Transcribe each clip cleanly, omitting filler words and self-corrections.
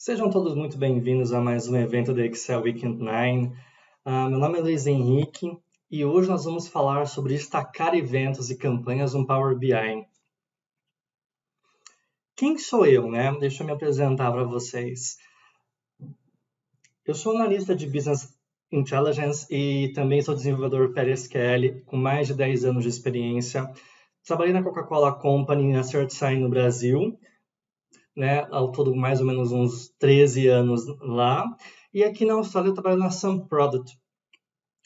Sejam todos muito bem-vindos a mais um evento da Excel Weekend 9. Meu nome é Luiz Henrique e hoje nós vamos falar sobre destacar eventos e campanhas no Power BI. Quem sou eu, né? Deixa eu me apresentar para vocês. Eu sou analista de Business Intelligence e também sou desenvolvedor PLSQL com mais de 10 anos de experiência. Trabalhei na Coca-Cola Company e na CertSign no Brasil, né, ao todo mais ou menos uns 13 anos lá. E aqui na Austrália eu trabalho na Sun Product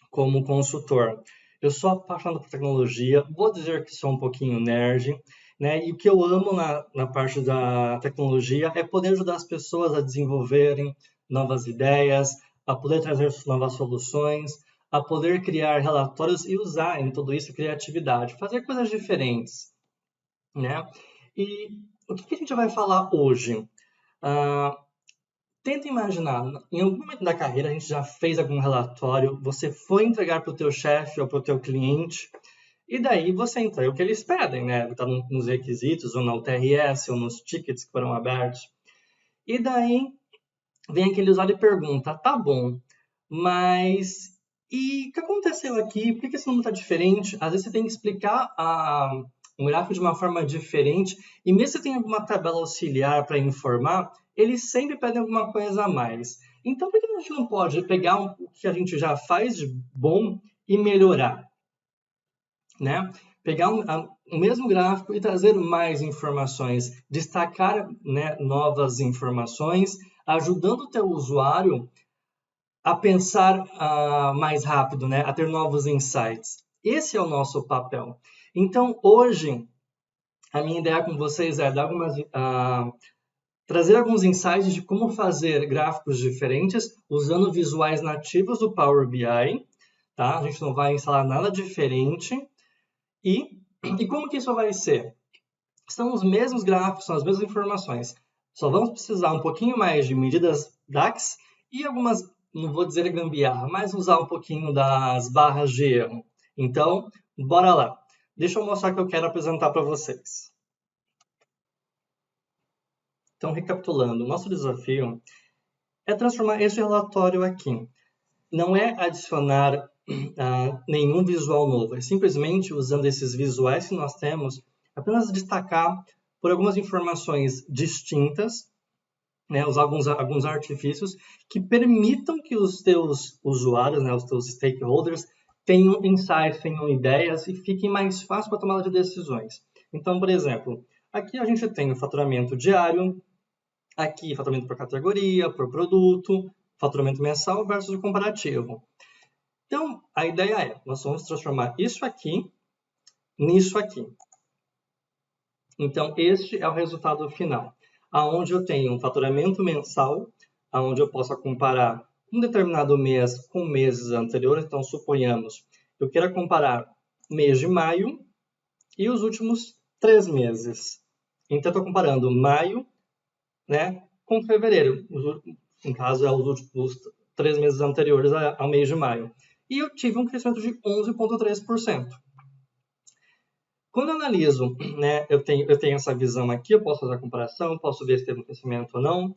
como consultor. Eu sou apaixonado por tecnologia, vou dizer que sou um pouquinho nerd, né? E o que eu amo na parte da tecnologia é poder ajudar as pessoas a desenvolverem novas ideias, a poder trazer novas soluções, a poder criar relatórios e usar em tudo isso criatividade, fazer coisas diferentes, né? E o que a gente vai falar hoje? Tenta imaginar, em algum momento da carreira a gente já fez algum relatório, você foi entregar para o teu chefe ou para o teu cliente, e daí você entrega o que eles pedem, né? Está nos requisitos, ou na UTRS, ou nos tickets que foram abertos. E daí vem aquele usuário e pergunta, tá bom, mas e o que aconteceu aqui? Por que esse número está diferente? Às vezes você tem que explicar um gráfico de uma forma diferente, e mesmo se você tem alguma tabela auxiliar para informar, eles sempre pedem alguma coisa a mais. Então, por que a gente não pode pegar o que a gente já faz de bom e melhorar? Né? Pegar o mesmo gráfico e trazer mais informações, destacar, né, novas informações, ajudando o teu usuário a pensar mais rápido, né, a ter novos insights. Esse é o nosso papel. Então, hoje, a minha ideia com vocês é dar trazer alguns insights de como fazer gráficos diferentes usando visuais nativos do Power BI. Tá? A gente não vai instalar nada diferente. E como que isso vai ser? São os mesmos gráficos, são as mesmas informações. Só vamos precisar um pouquinho mais de medidas DAX e algumas, não vou dizer gambiarra, mas usar um pouquinho das barras de erro. Então, bora lá. Deixa eu mostrar o que eu quero apresentar para vocês. Então, recapitulando, o nosso desafio é transformar esse relatório aqui. Não é adicionar nenhum visual novo, é simplesmente usando esses visuais que nós temos, apenas destacar por algumas informações distintas, né, usar alguns artifícios que permitam que os teus usuários, né, os teus stakeholders, tenham insights, tenham ideias e fiquem mais fácil para a tomada de decisões. Então, por exemplo, aqui a gente tem o faturamento diário, aqui faturamento por categoria, por produto, faturamento mensal versus o comparativo. Então, a ideia é, nós vamos transformar isso aqui nisso aqui. Então, este é o resultado final, aonde eu tenho um faturamento mensal, aonde eu possa comparar um determinado mês com meses anteriores. Então, suponhamos, eu quero comparar mês de maio e os últimos 3 meses. Então, estou comparando maio, né, com fevereiro. No caso, é os 3 meses anteriores ao mês de maio. E eu tive um crescimento de 11,3%. Quando eu analiso, né, eu tenho essa visão aqui, eu posso fazer a comparação, posso ver se teve um crescimento ou não,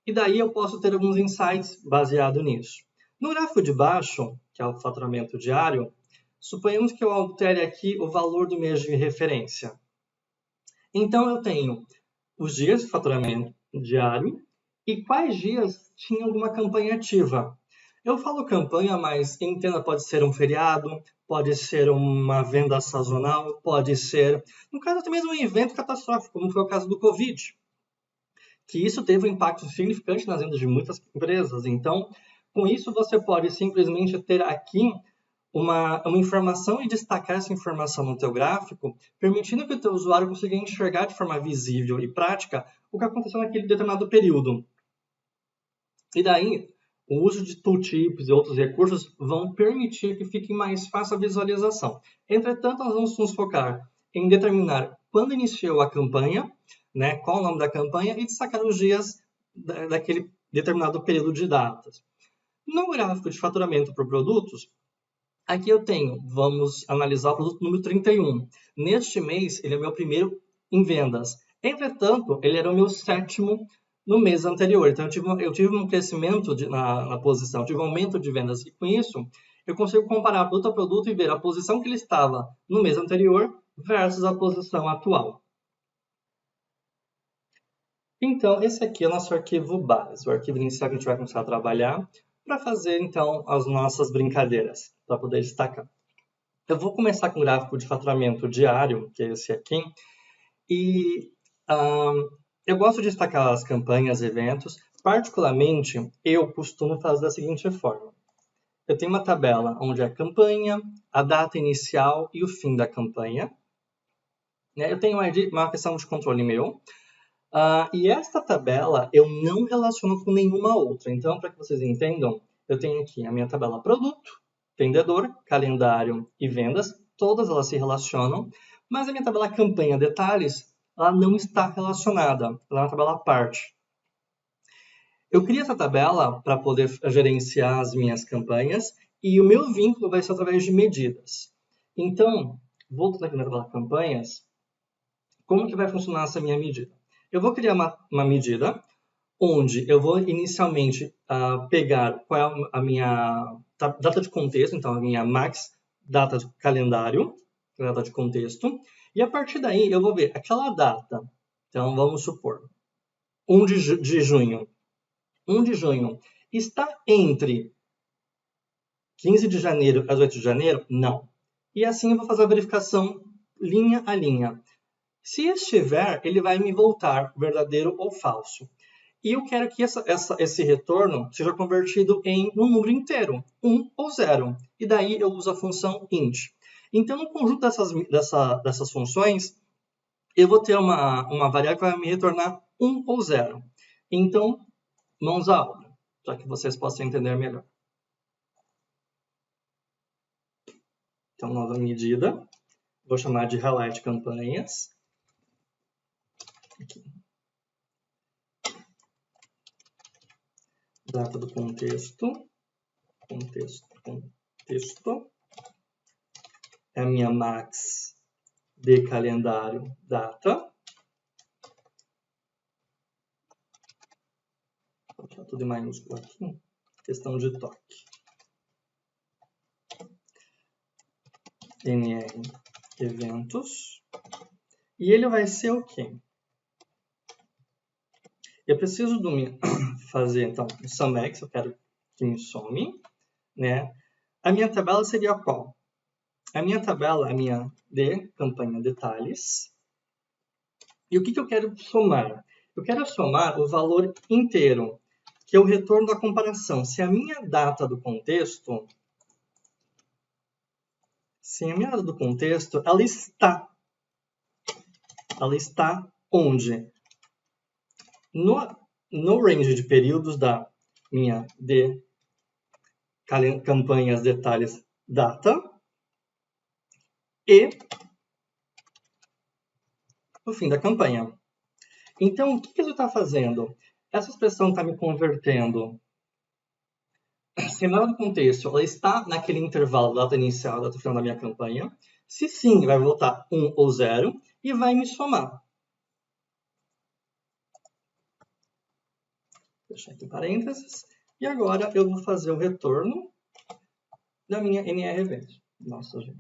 e daí eu posso ter alguns insights baseado nisso. No gráfico de baixo, que é o faturamento diário, suponhamos que eu altere aqui o valor do mês de referência. Então, eu tenho os dias de faturamento diário e quais dias tinha alguma campanha ativa. Eu falo campanha, mas entenda, pode ser um feriado, pode ser uma venda sazonal, pode ser, no caso, até mesmo um evento catastrófico, como foi o caso do Covid, que isso teve um impacto significante nas vendas de muitas empresas. Então, com isso, você pode simplesmente ter aqui uma informação e destacar essa informação no teu gráfico, permitindo que o teu usuário consiga enxergar de forma visível e prática o que aconteceu naquele determinado período. E daí, o uso de tooltips e outros recursos vão permitir que fique mais fácil a visualização. Entretanto, nós vamos nos focar em determinar quando iniciou a campanha, né, qual o nome da campanha e destacar os dias daquele determinado período de datas. No gráfico de faturamento por produtos, aqui eu tenho, vamos analisar o produto número 31. Neste mês, ele é o meu primeiro em vendas. Entretanto, ele era o meu 7º no mês anterior. Então, eu tive um crescimento na posição, tive um aumento de vendas. E com isso, eu consigo comparar produto a produto e ver a posição que ele estava no mês anterior versus a posição atual. Então, esse aqui é o nosso arquivo base, o arquivo inicial que a gente vai começar a trabalhar para fazer, então, as nossas brincadeiras, para poder destacar. Eu vou começar com o gráfico de faturamento diário, que é esse aqui, e eu gosto de destacar as campanhas, eventos. Particularmente, eu costumo fazer da seguinte forma. Eu tenho uma tabela onde é a campanha, a data inicial e o fim da campanha. Eu tenho uma questão de controle meu. E esta tabela eu não relaciono com nenhuma outra. Então, para que vocês entendam, eu tenho aqui a minha tabela produto, vendedor, calendário e vendas. Todas elas se relacionam, mas a minha tabela campanha detalhes, ela não está relacionada. Ela é uma tabela à parte. Eu criei essa tabela para poder gerenciar as minhas campanhas e o meu vínculo vai ser através de medidas. Então, voltando aqui na tabela campanhas, como que vai funcionar essa minha medida? Eu vou criar uma medida onde eu vou inicialmente pegar qual é a minha data de contexto, então a minha max data de calendário, data de contexto, e a partir daí eu vou ver aquela data. Então vamos supor, 1 de junho. 1 de junho está entre 15 de janeiro às 8 de janeiro? Não. E assim eu vou fazer a verificação linha a linha. Se estiver, ele vai me voltar verdadeiro ou falso. E eu quero que esse retorno seja convertido em um número inteiro, 1 ou 0. E daí eu uso a função int. Então, no conjunto dessas funções, eu vou ter uma variável que vai me retornar 1 ou 0. Então, mãos à obra, para que vocês possam entender melhor. Então, nova medida. Vou chamar de highlight campanhas. Aqui. Data do contexto. Contexto. É a minha max de calendário data. Vou deixar tudo em maiúsculo aqui. Questão de toque. NR eventos. E ele vai ser o quê? Eu preciso fazer, então, o SumX, eu quero que me some, né? A minha tabela seria qual? A minha tabela, a minha de campanha detalhes. E o que eu quero somar? Eu quero somar o valor inteiro, que é o retorno da comparação. Se a minha data do contexto, ela está onde? No range de períodos da minha de campanhas detalhes data e o fim da campanha. Então, o que isso está fazendo? Essa expressão está me convertendo. Se a do contexto ela está naquele intervalo da data inicial, da data final da minha campanha, se sim, vai voltar 1 ou 0 e vai me somar. Vou deixar aqui parênteses. E agora eu vou fazer o retorno da minha NR event. Nossa, gente.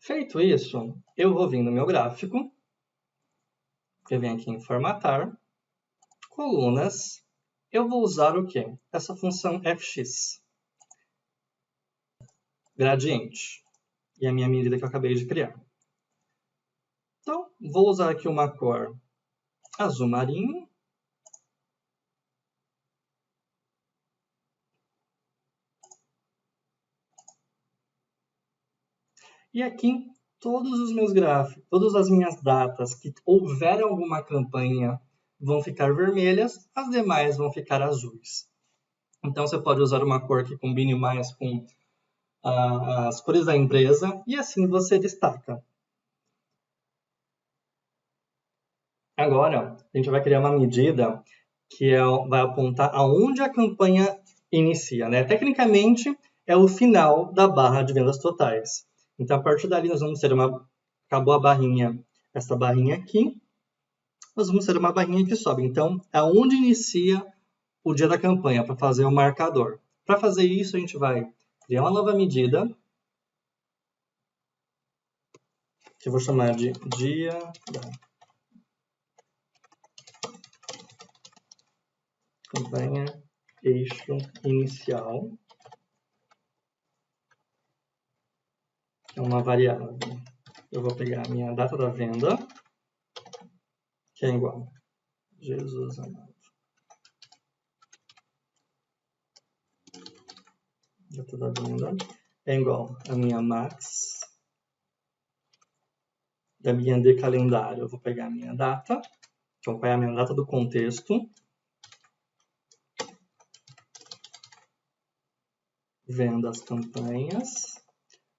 Feito isso, eu vou vir no meu gráfico. Eu venho aqui em formatar. Colunas. Eu vou usar o quê? Essa função fx. Gradiente. E a minha medida que eu acabei de criar. Então, vou usar aqui uma cor azul marinho. E aqui, todos os meus gráficos, todas as minhas datas que houver alguma campanha vão ficar vermelhas, as demais vão ficar azuis. Então, você pode usar uma cor que combine mais com as cores da empresa e assim você destaca. Agora, a gente vai criar uma medida que vai apontar aonde a campanha inicia, né? Tecnicamente, é o final da barra de vendas totais. Então, a partir dali, nós vamos ter acabou a barrinha, essa barrinha aqui, nós vamos ter uma barrinha que sobe. Então, aonde inicia o dia da campanha, para fazer o marcador. Para fazer isso, a gente vai criar uma nova medida, que eu vou chamar de dia da campanha eixo inicial. É uma variável. Eu vou pegar a minha data da venda, que é igual Jesus amado. Data da venda é igual a minha max da minha de calendário. Eu vou pegar a minha data, então qual é a minha data do contexto, vendas campanhas.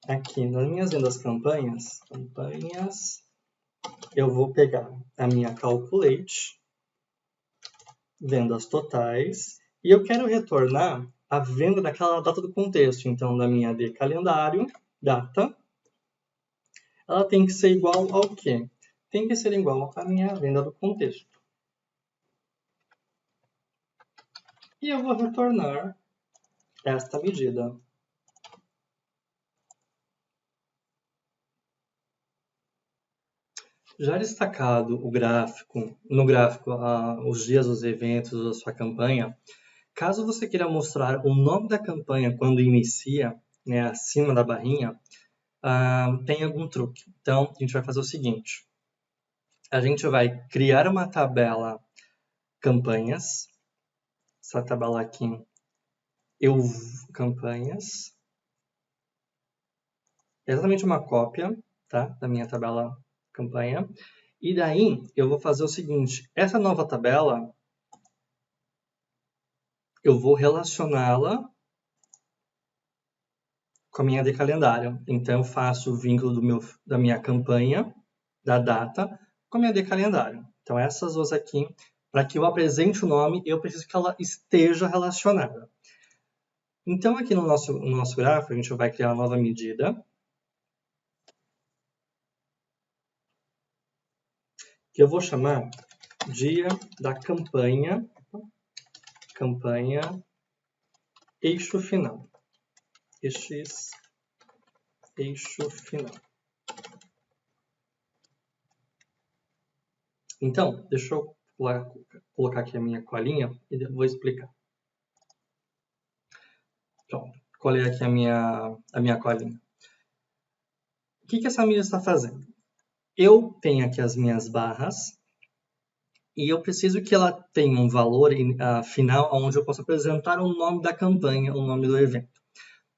Aqui nas minhas vendas campanhas, eu vou pegar a minha calculate, vendas totais, e eu quero retornar a venda daquela data do contexto. Então, da minha de calendário, data, ela tem que ser igual ao quê? Tem que ser igual à minha venda do contexto. E eu vou retornar esta medida. Já destacado o gráfico, no gráfico os dias dos eventos da sua campanha, caso você queira mostrar o nome da campanha quando inicia, né, acima da barrinha, tem algum truque. Então, a gente vai fazer o seguinte. A gente vai criar uma tabela campanhas. Essa tabela aqui, campanhas. É exatamente uma cópia, tá, da minha tabela campanha. E daí, eu vou fazer o seguinte. Essa nova tabela, eu vou relacioná-la com a minha de calendário. Então, eu faço o vínculo da minha campanha, da data, com a minha de calendário. Então, essas duas aqui, para que eu apresente o nome, eu preciso que ela esteja relacionada. Então, aqui no nosso gráfico, a gente vai criar uma nova medida, que eu vou chamar dia da campanha eixo final. Eixo final. Então, deixa eu colocar aqui a minha colinha e vou explicar. Pronto, colei aqui a minha colinha. O que essa medida está fazendo? Eu tenho aqui as minhas barras e eu preciso que ela tenha um valor final onde eu possa apresentar o nome da campanha, o nome do evento.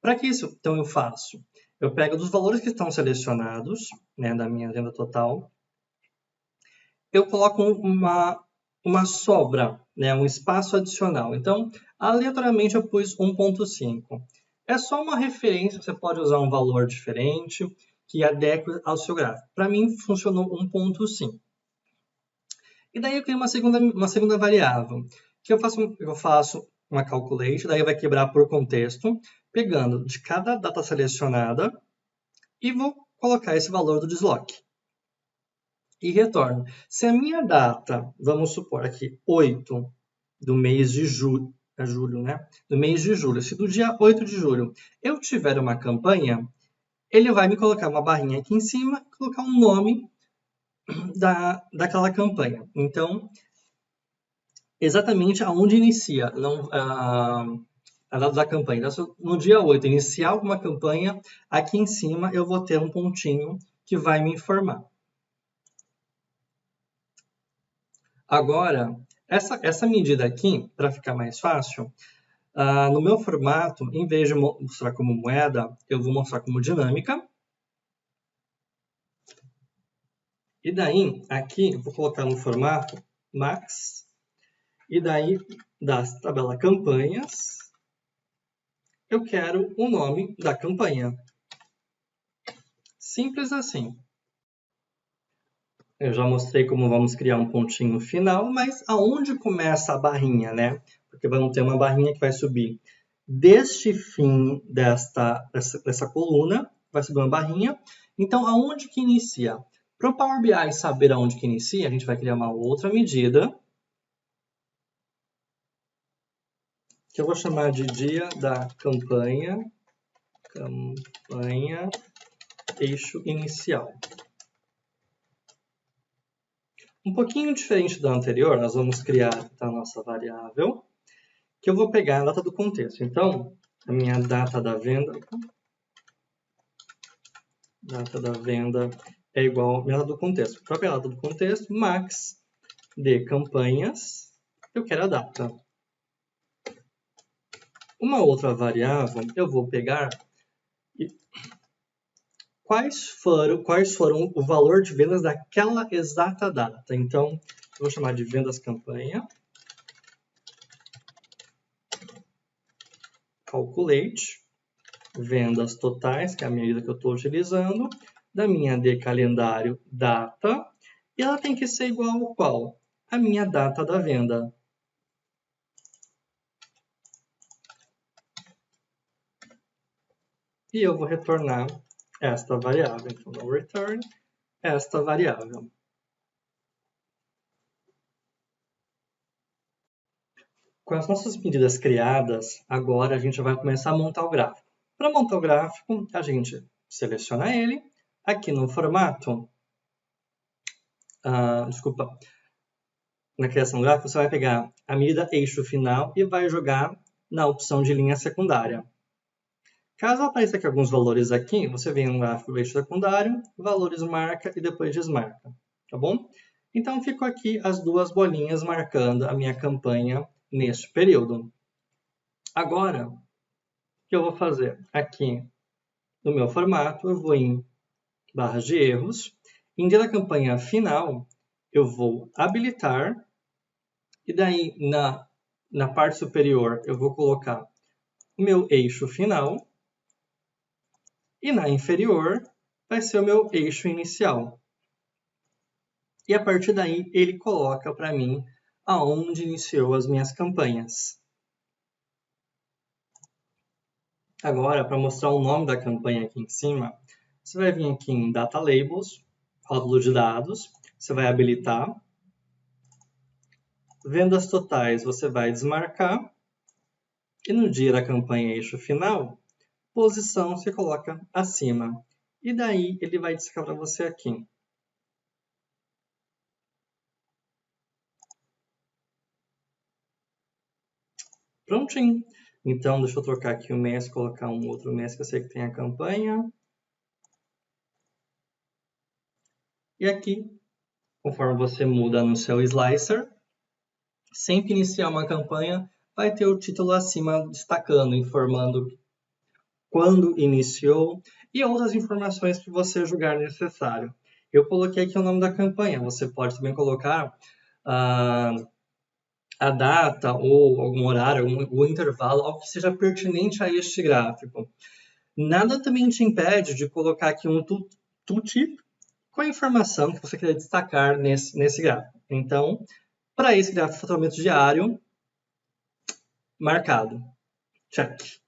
Para que isso, então, eu faço? Eu pego dos valores que estão selecionados, né, da minha venda total, eu coloco uma sobra, né, um espaço adicional. Então, aleatoriamente eu pus 1.5. É só uma referência, você pode usar um valor diferente que adeque ao seu gráfico. Para mim, funcionou 1.5. E daí eu crio uma segunda variável, que eu faço uma calculate, daí vai quebrar por contexto, pegando de cada data selecionada e vou colocar esse valor do desloque. E retorno. Se a minha data, vamos supor aqui, 8 do mês de julho, né? Do mês de julho. Se do dia 8 de julho eu tiver uma campanha, ele vai me colocar uma barrinha aqui em cima, colocar um nome daquela campanha. Então, exatamente aonde inicia a data da campanha. Então, no dia 8, iniciar alguma campanha, aqui em cima eu vou ter um pontinho que vai me informar. Agora, essa medida aqui, para ficar mais fácil, no meu formato, em vez de mostrar como moeda, eu vou mostrar como dinâmica. E daí, aqui, eu vou colocar no formato max. E daí, da tabela campanhas, eu quero o nome da campanha. Simples assim. Eu já mostrei como vamos criar um pontinho final, mas aonde começa a barrinha, né? Porque vamos ter uma barrinha que vai subir deste fim dessa coluna, vai subir uma barrinha. Então, aonde que inicia? Para o Power BI saber aonde que inicia, a gente vai criar uma outra medida, que eu vou chamar de dia da campanha eixo inicial. Um pouquinho diferente da anterior, nós vamos criar a nossa variável, que eu vou pegar a data do contexto. Então, a minha data da venda é igual à minha data do contexto. A própria data do contexto, max de campanhas, eu quero a data. Uma outra variável, eu vou pegar quais foram o valor de vendas daquela exata data. Então, eu vou chamar de vendas campanha. Calculate. Vendas totais, que é a medida que eu estou utilizando. Da minha de calendário data. E ela tem que ser igual ao qual? A minha data da venda. E eu vou retornar esta variável. Então, no return, esta variável. Com as nossas medidas criadas, agora a gente vai começar a montar o gráfico. Para montar o gráfico, a gente seleciona ele. Aqui no formato, na criação do gráfico, você vai pegar a medida eixo final e vai jogar na opção de linha secundária. Caso apareça aqui alguns valores aqui, você vem no gráfico eixo secundário, valores marca e depois desmarca, tá bom? Então, ficam aqui as duas bolinhas marcando a minha campanha neste período. Agora, o que eu vou fazer? Aqui no meu formato, eu vou em barras de erros. Em dia da campanha final, eu vou habilitar. E daí, na parte superior, eu vou colocar o meu eixo final. E na inferior, vai ser o meu eixo inicial. E a partir daí, ele coloca para mim aonde iniciou as minhas campanhas. Agora, para mostrar o nome da campanha aqui em cima, você vai vir aqui em Data Labels, rótulo de dados, você vai habilitar. Vendas totais, você vai desmarcar. E no dia da campanha eixo final, posição você coloca acima. E daí ele vai destacar para você aqui. Prontinho. Então, deixa eu trocar aqui o mês, colocar um outro mês que eu sei que tem a campanha. E aqui, conforme você muda no seu slicer, sempre iniciar uma campanha, vai ter o título acima destacando, informando quando iniciou e outras informações que você julgar necessário. Eu coloquei aqui o nome da campanha, você pode também colocar a data ou algum horário, algum intervalo, algo que seja pertinente a este gráfico. Nada também te impede de colocar aqui um tooltip com a informação que você quer destacar nesse gráfico. Então, para esse gráfico de faturamento diário, marcado. Check.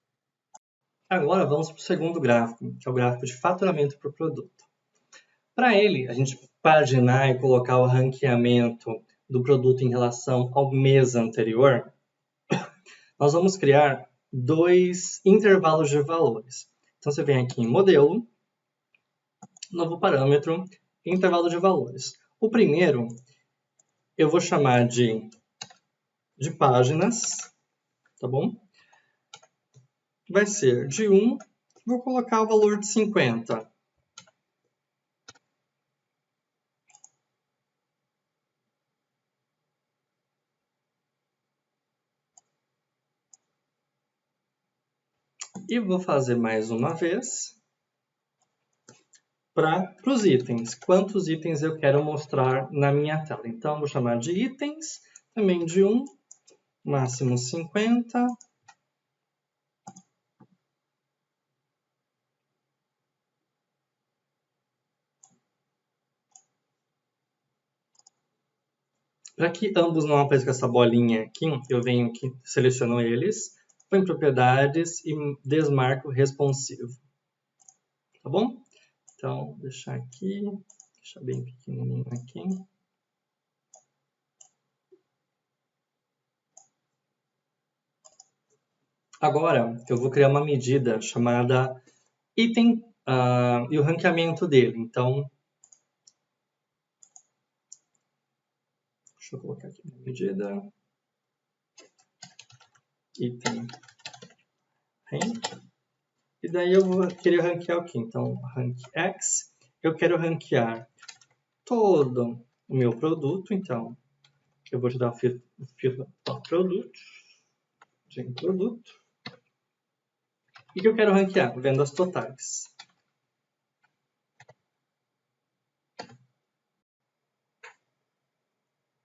Agora vamos para o segundo gráfico, que é o gráfico de faturamento por produto. Para ele, a gente paginar e colocar o ranqueamento do produto em relação ao mês anterior, nós vamos criar dois intervalos de valores. Então, você vem aqui em modelo, novo parâmetro, intervalo de valores. O primeiro, eu vou chamar de páginas, tá bom? Vai ser de 1, vou colocar o valor de 50. E vou fazer mais uma vez para os itens. Quantos itens eu quero mostrar na minha tela? Então, vou chamar de itens, também de 1, máximo 50. Para que ambos não apareçam com essa bolinha aqui, eu venho aqui, seleciono eles, vou em propriedades e desmarco responsivo. Tá bom? Então, vou deixar aqui, deixar bem pequenininho aqui. Agora, eu vou criar uma medida chamada item e o ranqueamento dele. Então, deixa eu colocar aqui a medida. Item rank. E daí eu vou querer ranquear o quê? Então, rank X. Eu quero ranquear todo o meu produto. Então, eu vou te dar o filtro produto. De produto. E o que eu quero ranquear? Vendas totais.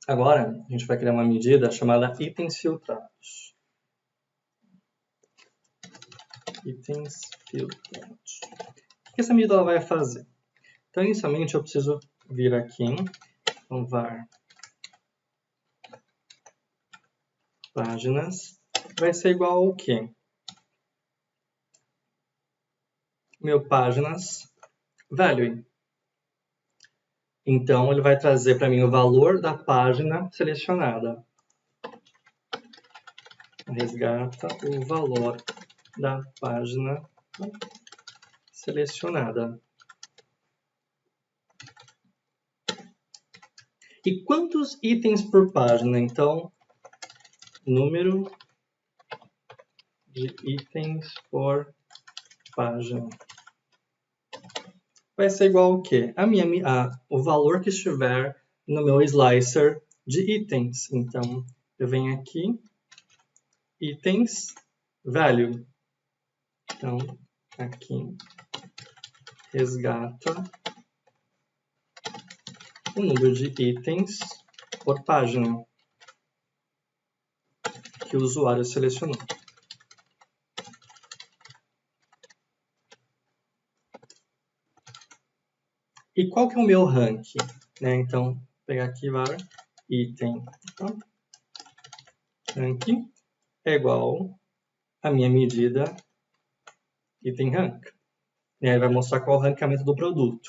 Agora, a gente vai criar uma medida chamada itens filtrados. Itens filtrados. O que essa medida ela vai fazer? Então, inicialmente, eu preciso vir aqui, então, var páginas, vai ser igual ao quê? Meu páginas value. Então, ele vai trazer para mim o valor da página selecionada. Resgata o valor da página selecionada. E quantos itens por página? Então, número de itens por página. Vai ser igual ao quê? O valor que estiver no meu slicer de itens. Então, eu venho aqui, itens, value. Então, aqui, resgata o número de itens por página que o usuário selecionou. E qual que é o meu rank? Então, vou pegar aqui var item. Então, rank é igual a minha medida item rank. E aí vai mostrar qual é o ranqueamento do produto.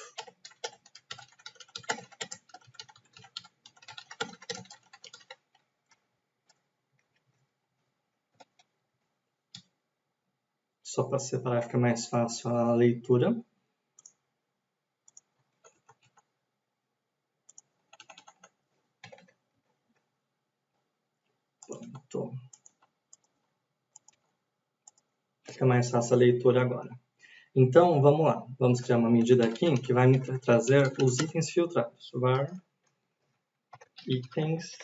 Só para separar fica mais fácil a leitura. Pronto. Fica mais fácil a leitura agora. Então, vamos lá. Vamos criar uma medida aqui que vai me trazer os itens filtrados. Var itens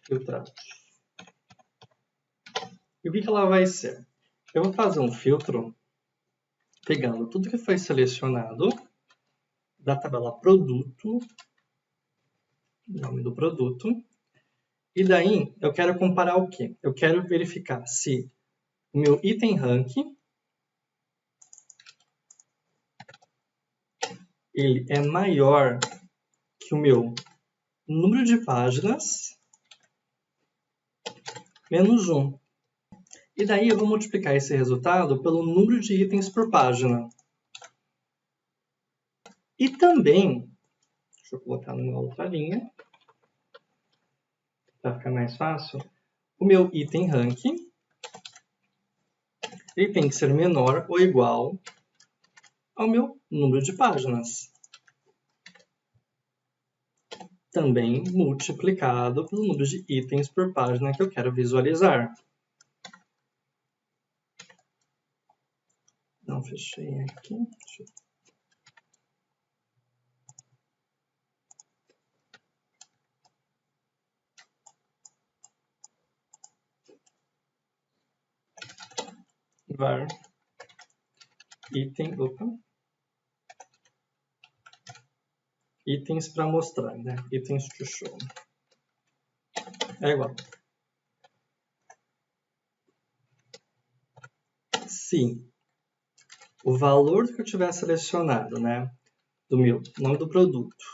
filtrados. E o que ela vai ser? Eu vou fazer um filtro pegando tudo que foi selecionado da tabela produto, nome do produto, e daí eu quero comparar o quê? Eu quero verificar se o meu item rank ele é maior que o meu número de páginas menos 1. E daí eu vou multiplicar esse resultado pelo número de itens por página. E também, deixa eu colocar numa outra linha, para ficar mais fácil, o meu item rank ele tem que ser menor ou igual ao meu número de páginas. Também multiplicado pelo número de itens por página que eu quero visualizar. Não fechei aqui. Var item, itens para mostrar, né? Itens to show. É igual. Se o valor que eu tiver selecionado, né, do meu nome do produto,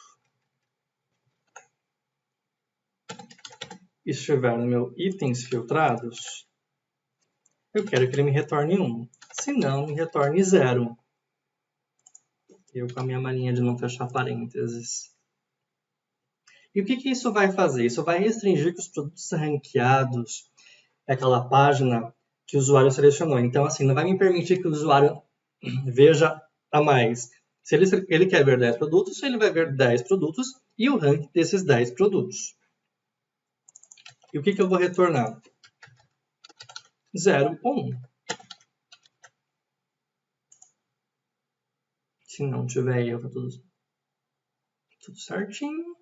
estiver no meu itens filtrados, eu quero que ele me retorne 1. Se não, me retorne 0. Eu com a minha mania de não fechar parênteses. E o que isso vai fazer? Isso vai restringir que os produtos ranqueados é aquela página que o usuário selecionou. Então, assim, não vai me permitir que o usuário veja a mais. Se ele quer ver 10 produtos, ele vai ver 10 produtos e o ranking desses 10 produtos. E o que eu vou retornar? 0 ou 1. Se não tiver erro, tá tudo certinho.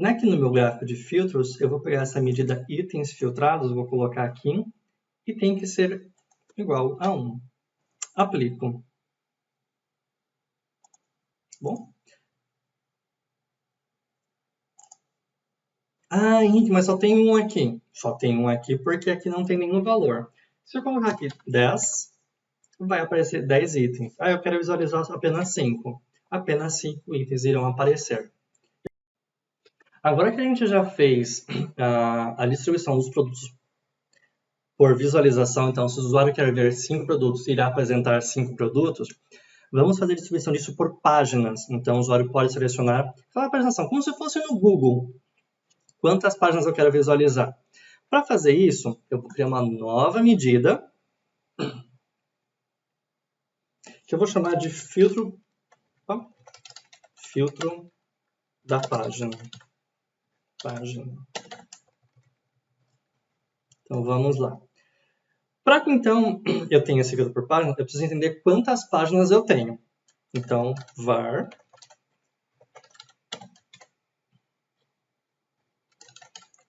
Aqui no meu gráfico de filtros, eu vou pegar essa medida itens filtrados, vou colocar aqui, e tem que ser igual a 1. Aplico. Bom. Ah, Henrique, mas só tem um aqui. Só tem um aqui porque aqui não tem nenhum valor. Se eu colocar aqui 10, vai aparecer 10 itens. Ah, eu quero visualizar apenas 5. Apenas 5 itens irão aparecer. Agora que a gente já fez a distribuição dos produtos por visualização, então se o usuário quer ver 5 produtos, irá apresentar 5 produtos, vamos fazer a distribuição disso por páginas. Então o usuário pode selecionar aquela apresentação, como se fosse no Google. Quantas páginas eu quero visualizar? Para fazer isso, eu vou criar uma nova medida, que eu vou chamar de filtro da página. Então, vamos lá. Para que, então, eu tenha esse filtro por página, eu preciso entender quantas páginas eu tenho. Então, var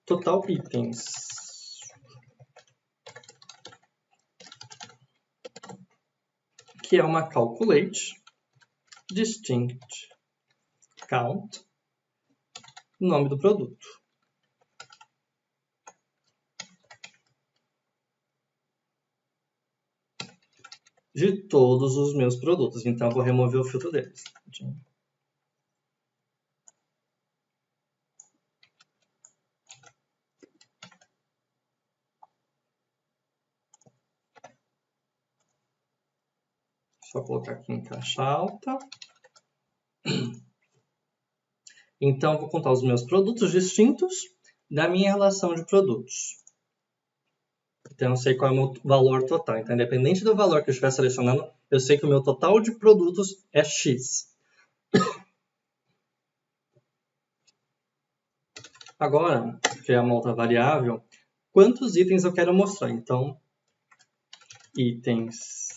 total itens. Que é uma calculate distinct count, nome do produto. De todos os meus produtos. Então, eu vou remover o filtro deles. Só colocar aqui em caixa alta. Então, vou contar os meus produtos distintos da minha relação de produtos. Então, eu sei qual é o meu valor total. Então, independente do valor que eu estiver selecionando, eu sei que o meu total de produtos é X. Agora, criar uma outra variável, quantos itens eu quero mostrar? Então, itens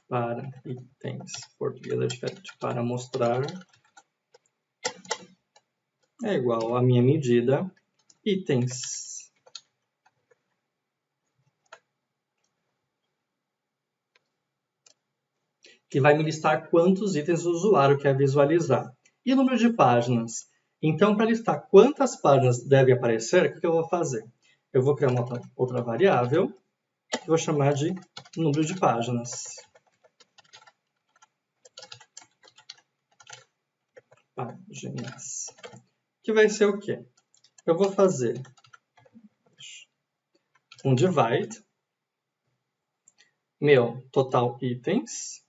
para itens, português é diferente, para mostrar é igual a minha medida itens. Que vai me listar quantos itens o usuário quer visualizar. E o número de páginas? Então, para listar quantas páginas deve aparecer, o que eu vou fazer? Eu vou criar uma outra variável, que eu vou chamar de número de páginas. Páginas. Que vai ser o quê? Eu vou fazer um divide, meu total itens,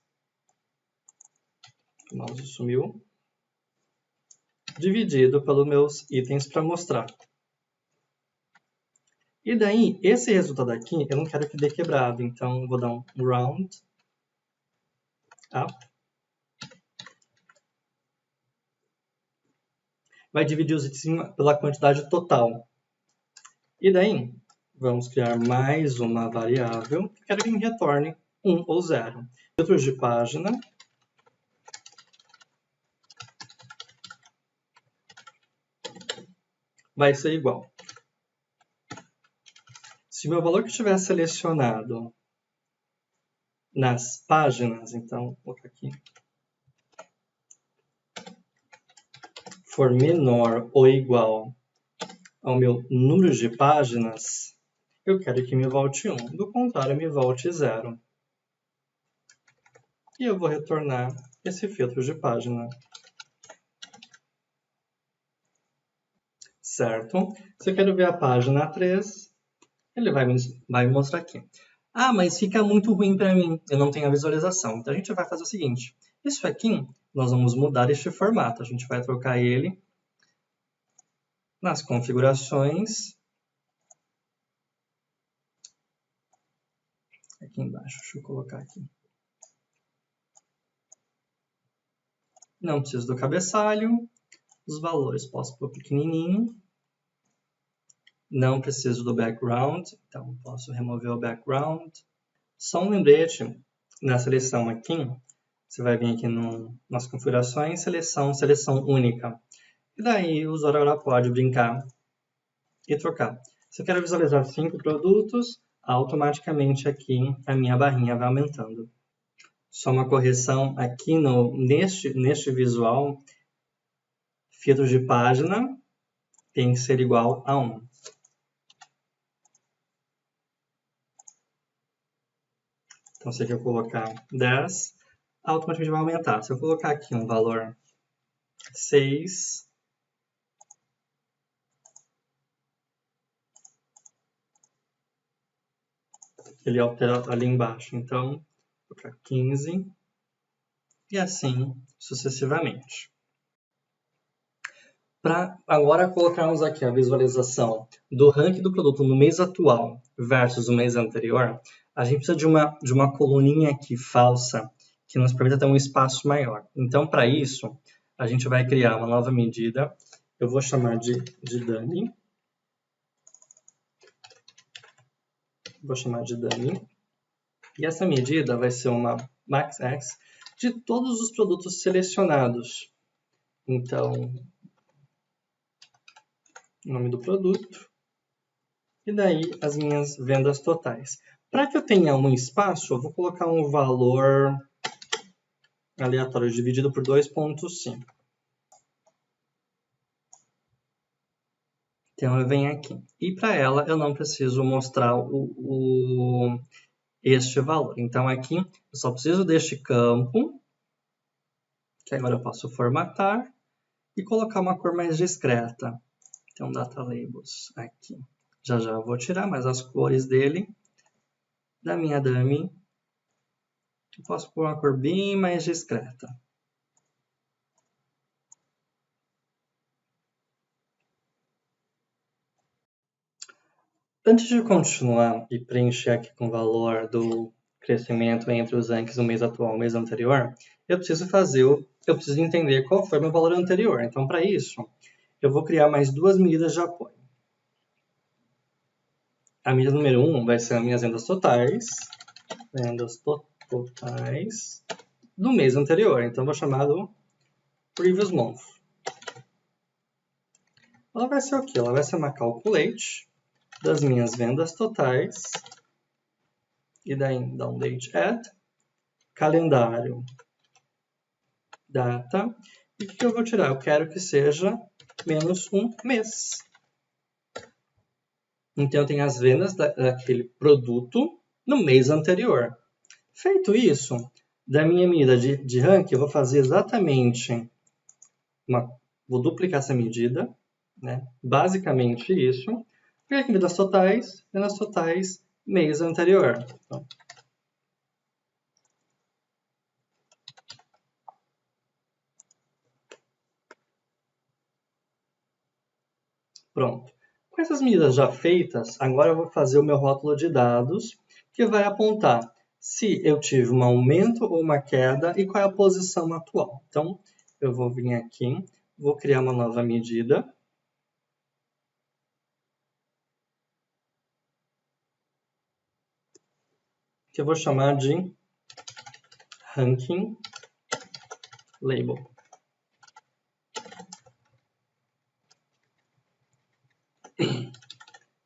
o mouse sumiu, dividido pelos meus itens para mostrar. E daí, esse resultado aqui, eu não quero que dê quebrado, então eu vou dar um round up. Vai dividir os itens pela quantidade total. E daí, vamos criar mais uma variável, que eu quero que me retorne 1 ou 0. Filtros de página. Vai ser igual. Se o meu valor que estiver selecionado nas páginas, então, vou colocar aqui, for menor ou igual ao meu número de páginas, eu quero que me volte 1. Do contrário, me volte 0. E eu vou retornar esse filtro de página. certo? Se eu quero ver a página 3, ele vai me mostrar aqui. Ah, mas fica muito ruim para mim, eu não tenho a visualização. Então a gente vai fazer o seguinte, isso aqui, nós vamos mudar este formato. A gente vai trocar ele nas configurações. Aqui embaixo, deixa eu colocar aqui. Não preciso do cabeçalho. Os valores posso pôr pequenininho. Não preciso do background, então posso remover o background. Só um lembrete, na seleção aqui, você vai vir aqui nas configurações, seleção única. E daí o usuário agora pode brincar e trocar. Se eu quero visualizar 5 produtos, automaticamente aqui a minha barrinha vai aumentando. Só uma correção aqui neste visual, filtro de página tem que ser igual a 1. Então, se eu colocar 10, automaticamente vai aumentar. Se eu colocar aqui um valor 6, ele altera ali embaixo. Então, vou colocar 15 e assim sucessivamente. Para agora colocarmos aqui a visualização do ranking do produto no mês atual versus o mês anterior, a gente precisa de uma coluninha aqui falsa que nos permita ter um espaço maior. Então, para isso, a gente vai criar uma nova medida. Eu vou chamar de dummy. Vou chamar de dummy. E essa medida vai ser uma maxx de todos os produtos selecionados. Então, nome do produto. E daí as minhas vendas totais. Para que eu tenha um espaço, eu vou colocar um valor aleatório dividido por 2,5. Então eu venho aqui. E para ela eu não preciso mostrar este valor. Então aqui eu só preciso deste campo, que agora eu posso formatar e colocar uma cor mais discreta. Então data labels aqui. Já eu vou tirar, mas as cores dele, da minha dummy, eu posso pôr uma cor bem mais discreta. Antes de continuar e preencher aqui com o valor do crescimento entre os rankings do mês atual e o mês anterior, eu preciso entender qual foi o meu valor anterior. Então, para isso, eu vou criar mais duas medidas de apoio. A medida número 1 vai ser as minhas vendas totais do mês anterior. Então, vou chamar do previous month. Ela vai ser o quê? Ela vai ser uma calculate das minhas vendas totais e daí dá um date add, calendário, data, e o que eu vou tirar? Eu quero que seja menos um mês. Então, eu tenho as vendas daquele produto no mês anterior. Feito isso, da minha medida de ranking, eu vou fazer exatamente vou duplicar essa medida, né? Basicamente isso. Pegar aqui vendas totais, mês anterior. Então, pronto. Com essas medidas já feitas, agora eu vou fazer o meu rótulo de dados, que vai apontar se eu tive um aumento ou uma queda e qual é a posição atual. Então, eu vou vir aqui, vou criar uma nova medida. Que eu vou chamar de ranking label.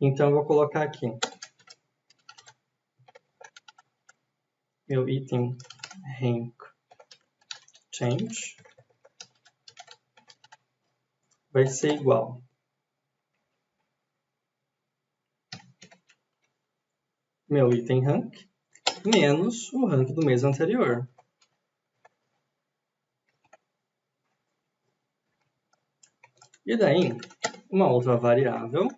Então, eu vou colocar aqui meu item rank change vai ser igual meu item rank menos o rank do mês anterior. E daí, uma outra variável,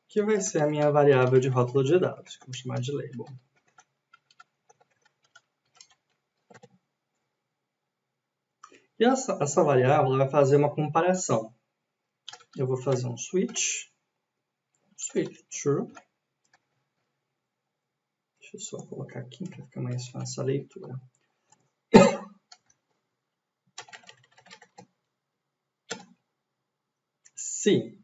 que vai ser a minha variável de rótulo de dados, que eu vou chamar de label. E essa variável vai fazer uma comparação. Eu vou fazer um switch true. Deixa eu só colocar aqui para ficar mais fácil a leitura. Se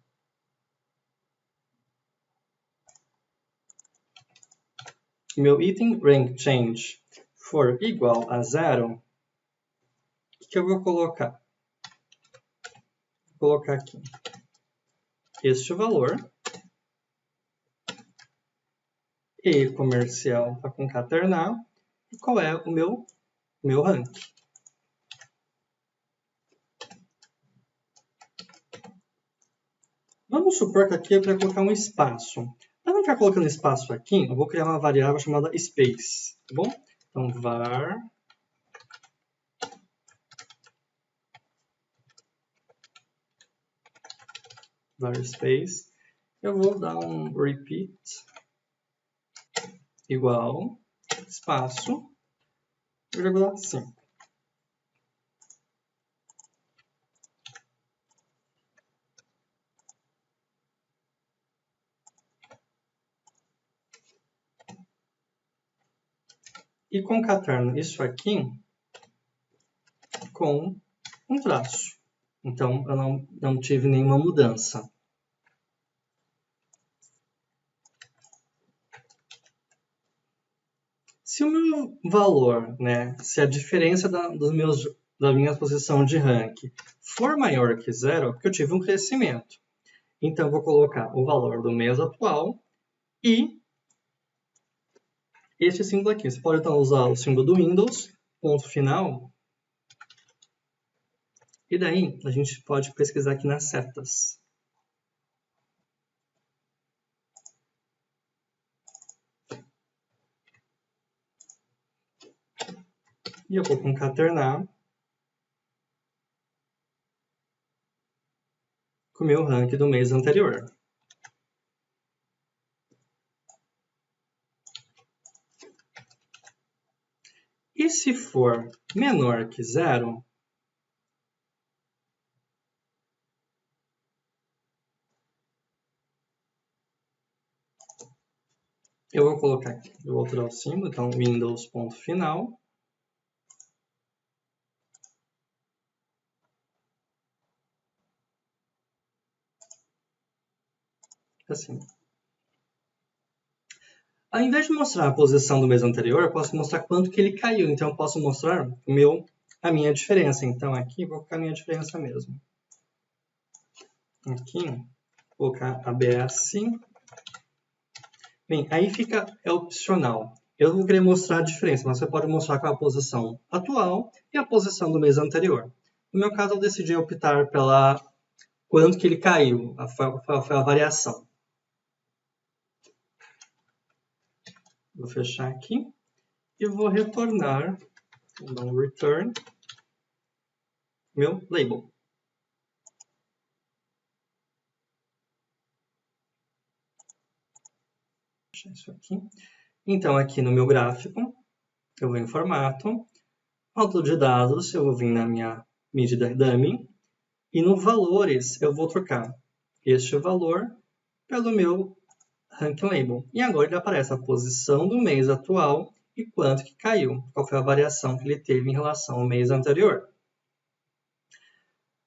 meu item rank change for igual a 0, o que eu vou colocar? Vou colocar aqui este valor, e comercial para concatenar, e qual é o meu rank. Vamos supor que aqui é para colocar um espaço. Para não ficar colocando espaço aqui, eu vou criar uma variável chamada space, tá bom? Então, var space, eu vou dar um repeat igual espaço, vírgula 5. E concaterno isso aqui com um traço. Então, eu não tive nenhuma mudança. Se o meu valor, se a diferença da minha posição de rank for maior que 0, é porque eu tive um crescimento. Então, eu vou colocar o valor do mês atual e este símbolo aqui. Você pode então usar o símbolo do Windows, ponto final. E daí, a gente pode pesquisar aqui nas setas. E eu vou concatenar com o meu rank do mês anterior. E se for menor que 0, eu vou colocar aqui, eu vou alterar o símbolo, então Windows ponto final. Assim. Ao invés de mostrar a posição do mês anterior, eu posso mostrar quanto que ele caiu. Então, eu posso mostrar a minha diferença. Então, aqui, vou colocar a minha diferença mesmo. Aqui, vou colocar ABS. Bem, aí é opcional. Eu vou querer mostrar a diferença, mas você pode mostrar com a posição atual e a posição do mês anterior. No meu caso, eu decidi optar pela quanto que ele caiu, foi a variação. Vou fechar aqui e vou retornar, vou dar um return, meu label. Vou fechar isso aqui. Então, aqui no meu gráfico, eu vou em formato, rótulo de dados, eu vou vir na minha medida dummy, e no valores eu vou trocar este valor pelo meu rank label. E agora ele aparece a posição do mês atual e quanto que caiu, qual foi a variação que ele teve em relação ao mês anterior.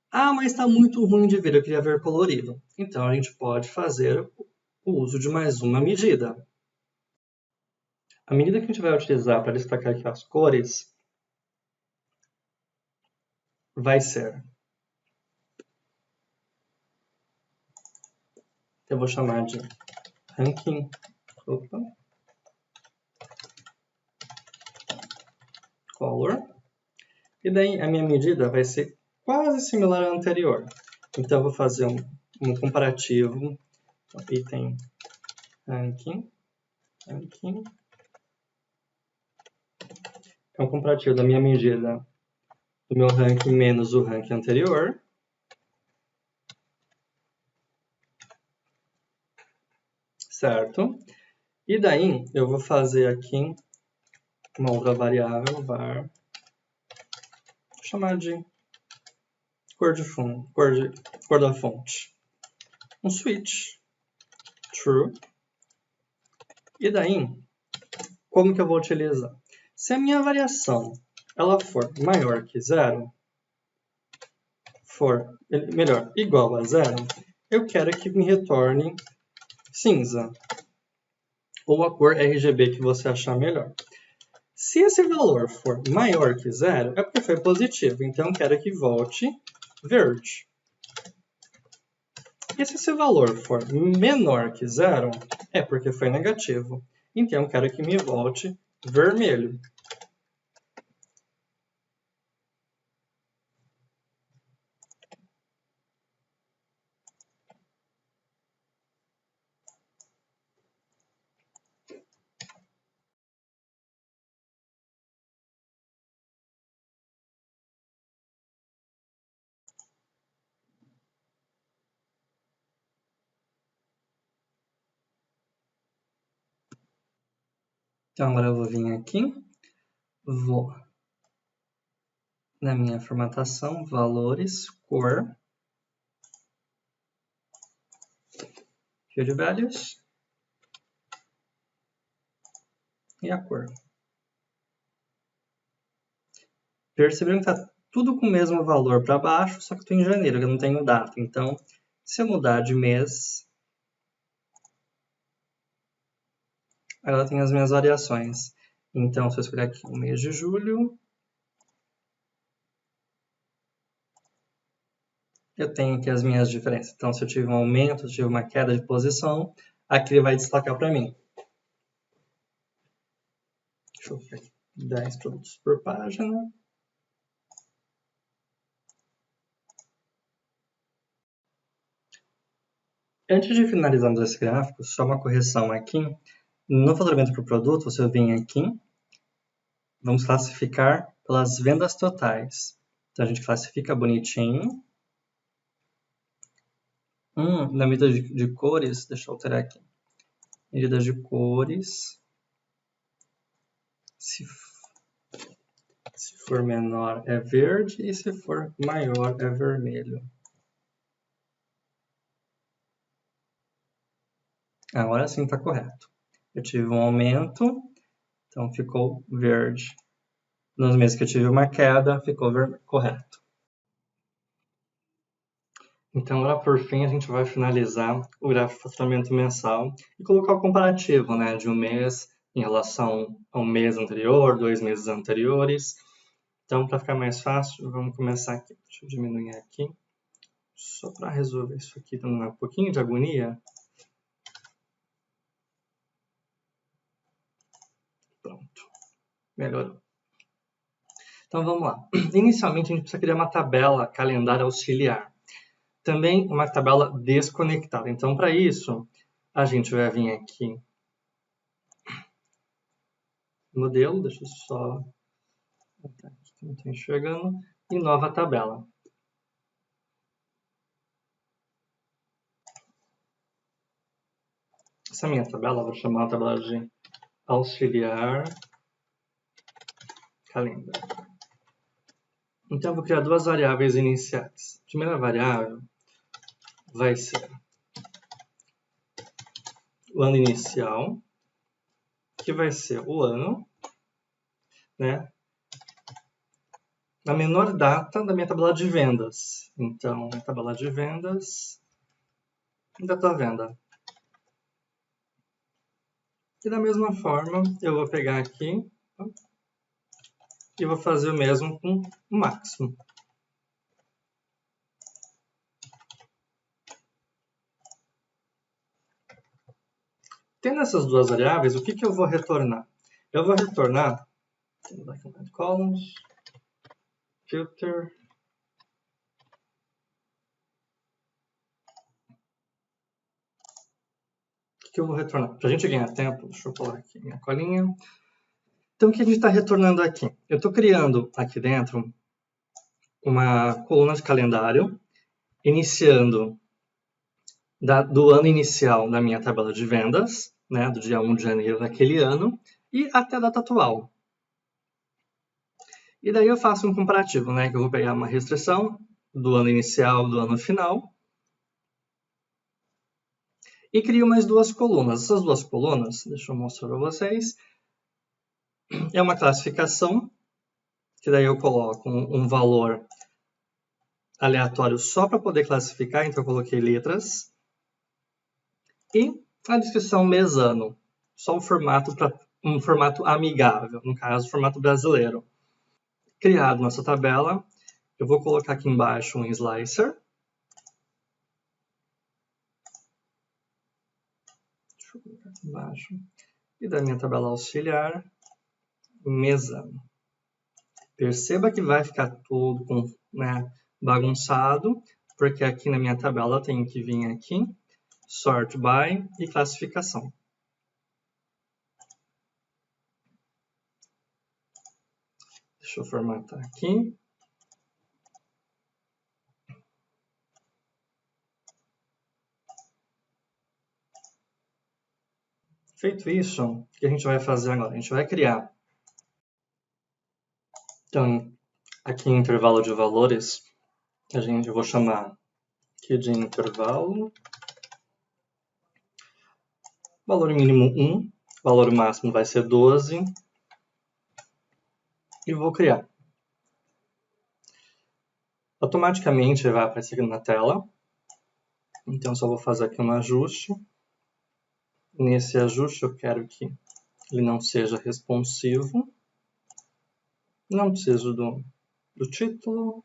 Ah, mas está muito ruim de ver, eu queria ver colorido. Então, a gente pode fazer o uso de mais uma medida. A medida que a gente vai utilizar para destacar aqui as cores vai ser... Eu vou chamar de ranking color. E daí, a minha medida vai ser quase similar à anterior. Então, eu vou fazer um comparativo. Item ranking. É um comparativo da minha medida do meu ranking menos o ranking anterior. certo? E daí, eu vou fazer aqui uma outra variável, var, vou chamar de cor da fonte. Um switch, true. E daí, como que eu vou utilizar? Se a minha variação ela for maior que 0, melhor, igual a 0, eu quero que me retorne cinza, ou a cor RGB que você achar melhor. Se esse valor for maior que 0, é porque foi positivo, então eu quero que volte verde. E se esse valor for menor que 0, é porque foi negativo, então eu quero que me volte vermelho. Então, agora eu vou vir aqui, vou na minha formatação, valores, cor, field values e a cor. Perceberam que está tudo com o mesmo valor para baixo, só que eu estou em janeiro, eu não tenho data. Então, se eu mudar de mês, ela tem as minhas variações. Então, se eu escolher aqui o mês de julho, eu tenho aqui as minhas diferenças. Então, se eu tive um aumento, se eu tive uma queda de posição, aqui ele vai destacar para mim. Deixa eu ver aqui. 10 produtos por página. Antes de finalizarmos esse gráfico, só uma correção aqui. No faturamento por produto, você vem aqui, vamos classificar pelas vendas totais. Então, a gente classifica bonitinho. Na medida de cores, deixa eu alterar aqui. Medida de cores. Se for menor é verde e se for maior é vermelho. Agora sim está correto. Eu tive um aumento, então ficou verde. Nos meses que eu tive uma queda, ficou correto. Então, agora por fim, a gente vai finalizar o gráfico de faturamento mensal e colocar o comparativo, né, de um mês em relação ao mês anterior, 2 meses anteriores. Então, para ficar mais fácil, vamos começar aqui. Deixa eu diminuir aqui, só para resolver isso aqui, dando um pouquinho de agonia. Pronto, melhorou. Então, vamos lá. Inicialmente, a gente precisa criar uma tabela calendário auxiliar. Também uma tabela desconectada. Então, para isso, a gente vai vir aqui, modelo, deixa eu só... Não estou enxergando. E nova tabela. Essa minha tabela, vou chamar a tabela de auxiliar calendário. Então, eu vou criar duas variáveis iniciais. A primeira variável vai ser o ano inicial, que vai ser o ano, né, na menor data da minha tabela de vendas. Então, a tabela de vendas da tua venda. E da mesma forma, eu vou pegar aqui e vou fazer o mesmo com o máximo. Tendo essas duas variáveis, o que eu vou retornar? Eu vou retornar columns, filter, o que eu vou retornar? Para a gente ganhar tempo, deixa eu colar aqui minha colinha. Então, o que a gente está retornando aqui? Eu estou criando aqui dentro uma coluna de calendário, iniciando do ano inicial da minha tabela de vendas, né, do dia 1 de janeiro daquele ano, e até a data atual. E daí eu faço um comparativo, né, que eu vou pegar uma restrição do ano inicial do ano final e crio mais duas colunas. Essas duas colunas, deixa eu mostrar para vocês, é uma classificação, que daí eu coloco um valor aleatório só para poder classificar, então eu coloquei letras. E a descrição mês-ano, só o formato para um formato amigável, no caso, formato brasileiro. Criado nossa tabela, eu vou colocar aqui embaixo um slicer. Deixa eu colocar aqui embaixo. E da minha tabela auxiliar, mês-ano. Perceba que vai ficar tudo bagunçado, porque aqui na minha tabela tem que vir aqui, sort by e classificação. Deixa eu formatar aqui. Feito isso, o que a gente vai fazer agora? A gente vai criar. Então, aqui em intervalo de valores, eu vou chamar aqui de intervalo. Valor mínimo 1, valor máximo vai ser 12. E vou criar. Automaticamente vai aparecer aqui na tela. Então, só vou fazer aqui um ajuste. Nesse ajuste, eu quero que ele não seja responsivo. Não preciso do título.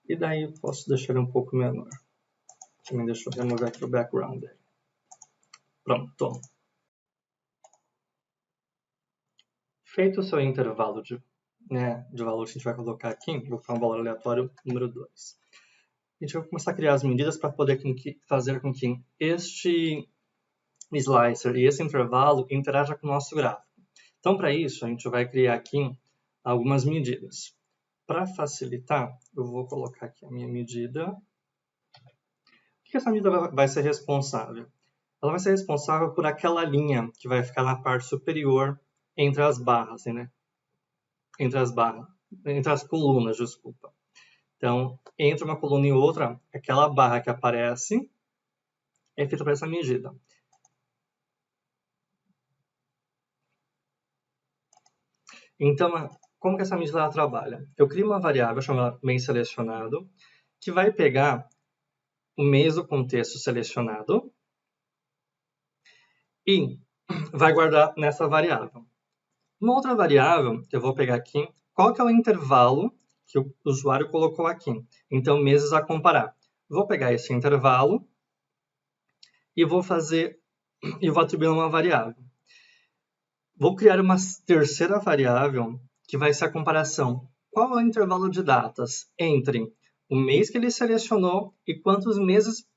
E daí eu posso deixar ele um pouco menor. Também deixa eu remover aqui o background dele. Pronto. Feito o seu intervalo de valor que a gente vai colocar aqui, vou colocar um valor aleatório número 2. A gente vai começar a criar as medidas para poder fazer com que este slicer e esse intervalo interaja com o nosso gráfico. Então, para isso, a gente vai criar aqui algumas medidas. Para facilitar, eu vou colocar aqui a minha medida. O que essa medida vai ser responsável? Ela vai ser responsável por aquela linha que vai ficar na parte superior entre as barras, né? Entre as colunas, desculpa. Então, entre uma coluna e outra, aquela barra que aparece é feita para essa medida. Então, como que essa medida trabalha? Eu crio uma variável chamada mês selecionado, que vai pegar o mês do contexto selecionado e vai guardar nessa variável. Uma outra variável que eu vou pegar aqui, qual que é o intervalo que o usuário colocou aqui. Então, meses a comparar. Vou pegar esse intervalo e vou atribuir uma variável. Vou criar uma terceira variável que vai ser a comparação. Qual é o intervalo de datas entre o mês que ele selecionou e quantos meses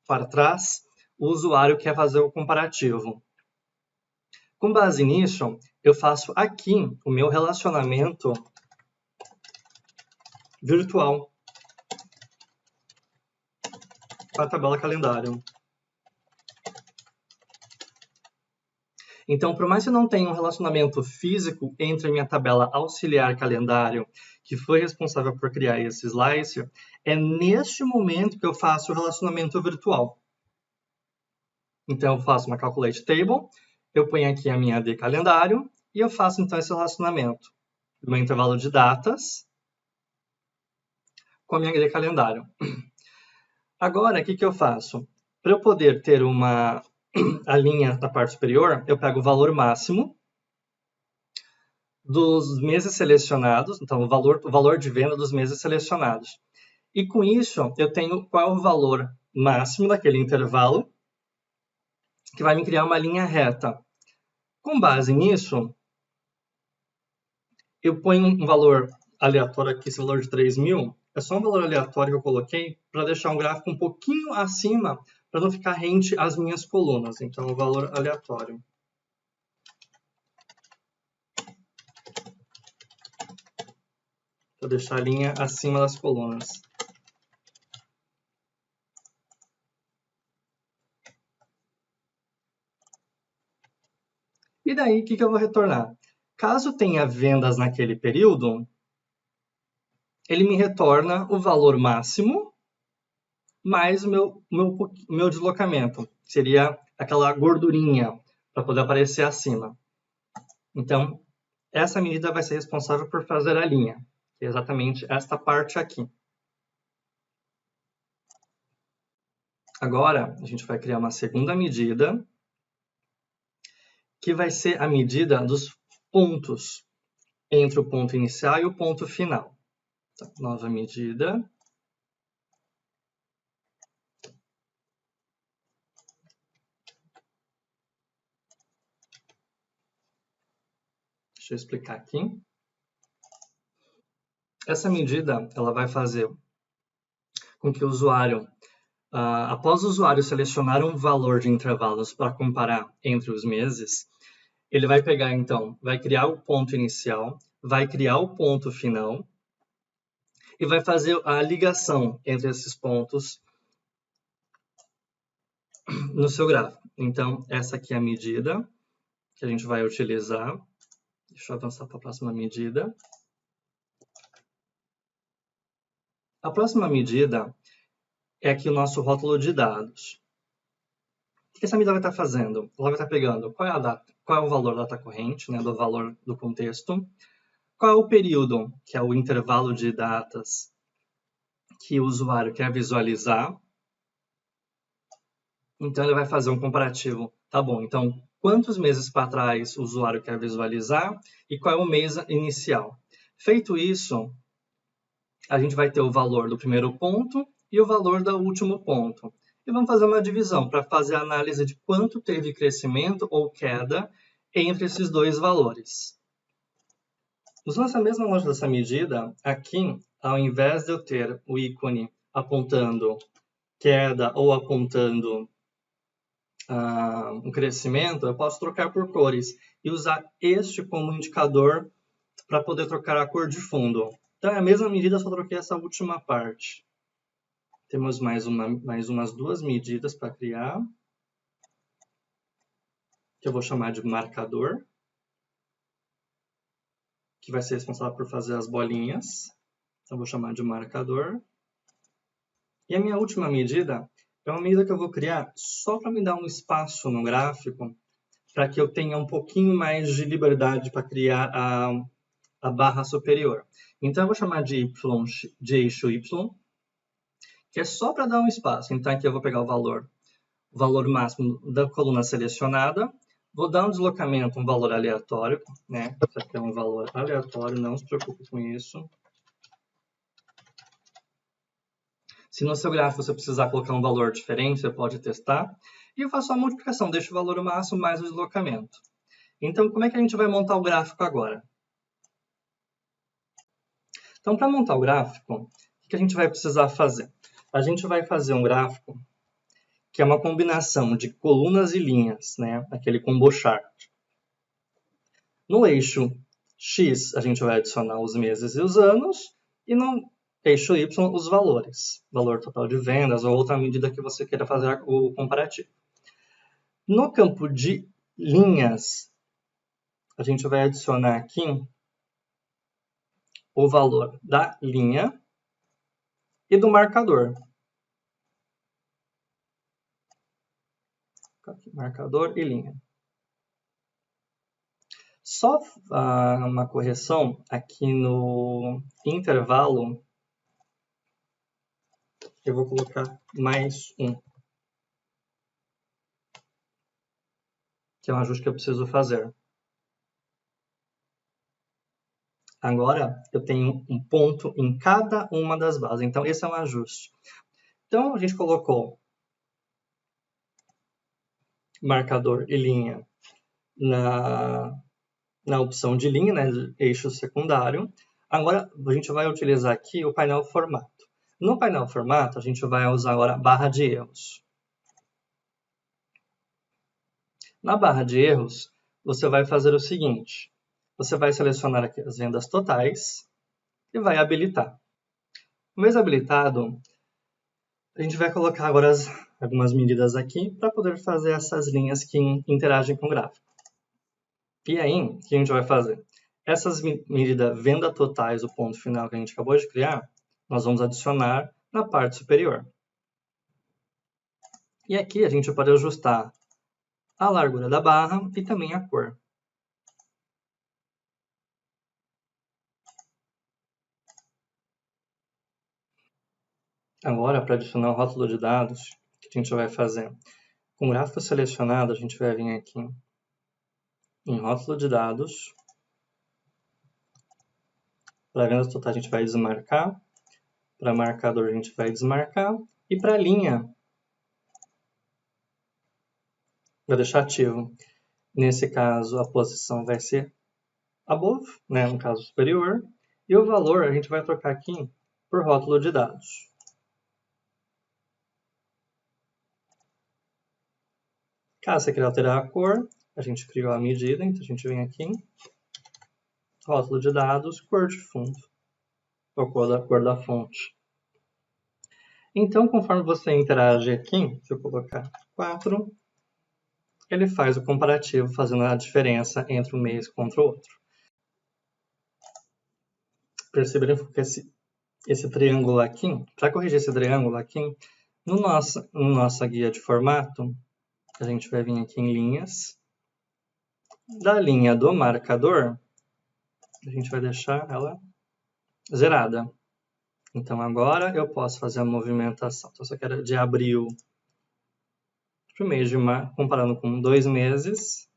para trás o usuário quer fazer o comparativo? Com base nisso, eu faço aqui o meu relacionamento virtual com a tabela calendário. Então, por mais que eu não tenha um relacionamento físico entre a minha tabela auxiliar calendário, que foi responsável por criar esse slicer, é neste momento que eu faço o relacionamento virtual. Então, eu faço uma calculate table, eu ponho aqui a minha AD calendário e eu faço então esse relacionamento do meu intervalo de datas com a minha AD calendário. Agora, o que eu faço? Para eu poder ter a linha na parte superior, eu pego o valor máximo dos meses selecionados, então o valor de venda dos meses selecionados. E com isso, eu tenho qual é o valor máximo daquele intervalo, que vai me criar uma linha reta. Com base nisso, eu ponho um valor aleatório aqui, esse valor de 3.000, é só um valor aleatório que eu coloquei para deixar um gráfico um pouquinho acima, para não ficar rente às minhas colunas. Então, o valor aleatório. Vou deixar a linha acima das colunas. E daí, o que eu vou retornar? Caso tenha vendas naquele período, ele me retorna o valor máximo mais o meu deslocamento. Seria aquela gordurinha para poder aparecer acima. Então, essa medida vai ser responsável por fazer a linha. Que é exatamente esta parte aqui. Agora, a gente vai criar uma segunda medida, que vai ser a medida dos pontos entre o ponto inicial e o ponto final. Então, nova medida. Deixa eu explicar aqui. Essa medida ela vai fazer com que o usuário, após o usuário selecionar um valor de intervalos para comparar entre os meses, ele vai pegar, então, vai criar o ponto inicial, vai criar o ponto final e vai fazer a ligação entre esses pontos no seu gráfico. Então, essa aqui é a medida que a gente vai utilizar. Deixa eu avançar para a próxima medida. A próxima medida é aqui o nosso rótulo de dados. O que essa medida vai estar fazendo? Ela vai estar pegando qual é a data, qual é o valor da data corrente, né, do valor do contexto, qual é o período, que é o intervalo de datas que o usuário quer visualizar. Então, ele vai fazer um comparativo. Tá bom, então, quantos meses para trás o usuário quer visualizar e qual é o mês inicial. Feito isso, a gente vai ter o valor do primeiro ponto e o valor do último ponto. E vamos fazer uma divisão para fazer a análise de quanto teve crescimento ou queda entre esses dois valores. Usando essa mesma lógica dessa medida, aqui, ao invés de eu ter o ícone apontando queda ou apontando um crescimento, eu posso trocar por cores e usar este como indicador para poder trocar a cor de fundo. Então, é a mesma medida, só troquei essa última parte. Temos mais umas duas medidas para criar, que eu vou chamar de marcador, que vai ser responsável por fazer as bolinhas. Então, eu vou chamar de marcador. E a minha última medida é uma medida que eu vou criar só para me dar um espaço no gráfico, para que eu tenha um pouquinho mais de liberdade para criar a barra superior. Então, eu vou chamar de eixo Y, que é só para dar um espaço. Então, aqui eu vou pegar o valor máximo da coluna selecionada, vou dar um deslocamento, um valor aleatório, né? Isso aqui é um valor aleatório, não se preocupe com isso. Se no seu gráfico você precisar colocar um valor diferente, você pode testar. E eu faço a multiplicação, deixo o valor máximo mais o deslocamento. Então, como é que a gente vai montar o gráfico agora? Então, para montar o gráfico, o que a gente vai precisar fazer? A gente vai fazer um gráfico que é uma combinação de colunas e linhas, né? Aquele combo chart. No eixo X, a gente vai adicionar os meses e os anos, e no eixo Y, os valores. Valor total de vendas ou outra medida que você queira fazer o comparativo. No campo de linhas, a gente vai adicionar aqui o valor da linha e do marcador. Aqui, marcador e linha. Só uma correção aqui no intervalo, eu vou colocar mais um, que é um ajuste que eu preciso fazer. Agora, eu tenho um ponto em cada uma das bases. Então, esse é um ajuste. Então, a gente colocou marcador e linha na opção de linha, né, eixo secundário. Agora, a gente vai utilizar aqui o painel formato. No painel formato, a gente vai usar agora a barra de erros. Na barra de erros, você vai fazer o seguinte. Você vai selecionar aqui as vendas totais e vai habilitar. Uma vez habilitado, a gente vai colocar agora algumas medidas aqui para poder fazer essas linhas que interagem com o gráfico. E aí, o que a gente vai fazer? Essas medidas venda totais, o ponto final que a gente acabou de criar, nós vamos adicionar na parte superior. E aqui a gente pode ajustar a largura da barra e também a cor. Agora, para adicionar o rótulo de dados, o que a gente vai fazer? Com o gráfico selecionado, a gente vai vir aqui em rótulo de dados. Para vendas totais, a gente vai desmarcar. Para marcador, a gente vai desmarcar. E para linha, vai deixar ativo. Nesse caso, a posição vai ser above, né, no caso superior. E o valor a gente vai trocar aqui por rótulo de dados. Caso você queira alterar a cor, a gente criou a medida, então a gente vem aqui, rótulo de dados, cor de fundo, ou cor da fonte. Então, conforme você interage aqui, se eu colocar 4, ele faz o comparativo, fazendo a diferença entre um mês contra o outro. Perceberam que esse triângulo aqui, para corrigir esse triângulo aqui, no nossa guia de formato, a gente vai vir aqui em linhas. Da linha do marcador, a gente vai deixar ela zerada. Então, agora eu posso fazer a movimentação. Então, se eu quero de abril para o mês de março, comparando com 2 meses.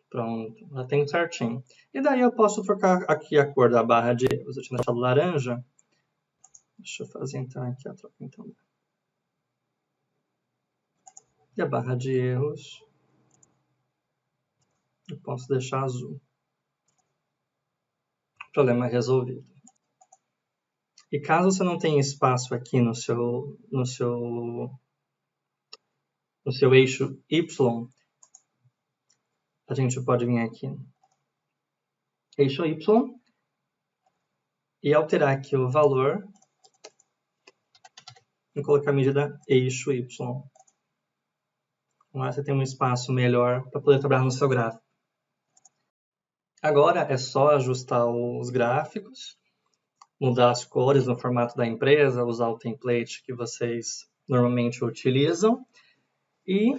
Pronto, já tem certinho. E daí eu posso trocar aqui a cor da barra de erros. Eu tinha deixado laranja. Deixa eu fazer então aqui a troca. Então. E a barra de erros eu posso deixar azul. Problema resolvido. E caso você não tenha espaço aqui no seu eixo Y, a gente pode vir aqui eixo Y e alterar aqui o valor e colocar a medida eixo Y. Agora você tem um espaço melhor para poder trabalhar no seu gráfico. Agora é só ajustar os gráficos, mudar as cores no formato da empresa, usar o template que vocês normalmente utilizam. E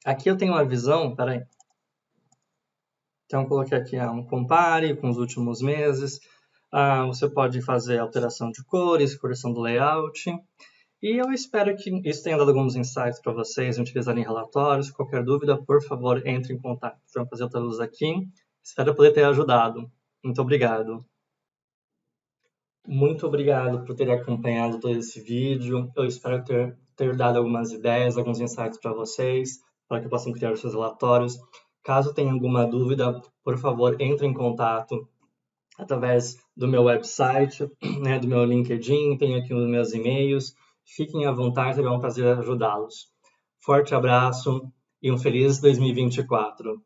aqui eu tenho uma visão, peraí. Então eu coloquei aqui um compare com os últimos meses. Você pode fazer alteração de cores, correção do layout. E eu espero que isso tenha dado alguns insights para vocês utilizarem relatórios. Qualquer dúvida, por favor, entre em contato. Vamos fazer outra luz aqui. Espero poder ter ajudado. Muito obrigado. Muito obrigado por ter acompanhado todo esse vídeo. Eu espero ter dado algumas ideias, alguns insights para vocês, para que possam criar os seus relatórios. Caso tenha alguma dúvida, por favor, entre em contato através do meu website, né, do meu LinkedIn, tenho aqui os meus e-mails. Fiquem à vontade, será um prazer ajudá-los. Forte abraço e um feliz 2024.